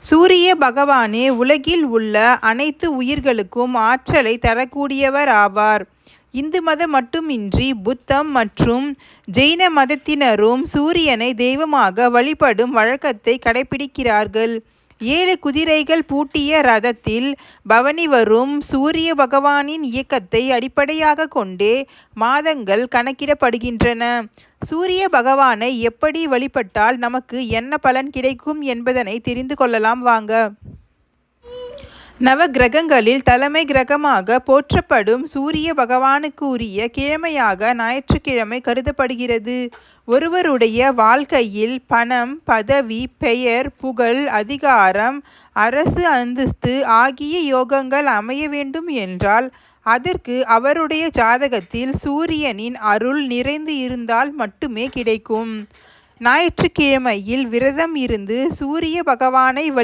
சூரிய பகவானே உலகில் உள்ள அனைத்து உயிர்களுக்கும் ஆற்றலை தரக்கூடியவர் ஆவார். இந்து மதம் மட்டுமின்றி புத்தம் மற்றும் ஜெயின மதத்தினரும் சூரியனை தெய்வமாக வழிபடும் வழக்கத்தை கடைபிடிக்கிறார்கள். 7 குதிரைகள் பூட்டிய ரதத்தில் பவனி வரும் சூரிய பகவானின் இயக்கத்தை அடிப்படையாக கொண்டே மாதங்கள் கணக்கிடப்படுகின்றன. சூரிய பகவானை எப்படி வழிபட்டால் நமக்கு என்ன பலன் கிடைக்கும் என்பதனை தெரிந்து கொள்ளலாம் வாங்க. நவ கிரகங்களில் தலைமை கிரகமாக போற்றப்படும் சூரிய பகவானுக்கு உரிய கிழமையாக ஞாயிற்றுக்கிழமை கருதப்படுகிறது. ஒருவருடைய வாழ்க்கையில் பணம், பதவி, பெயர், புகழ், அதிகாரம், அரசு அந்தஸ்து ஆகிய யோகங்கள் அமைய வேண்டும் என்றால் அதற்கு அவருடைய ஜாதகத்தில் சூரியனின் அருள் நிறைந்து இருந்தால் மட்டுமே கிடைக்கும். ஞாயிற்றுக்கிழமையில் விரதம் இருந்து சூரிய பகவானை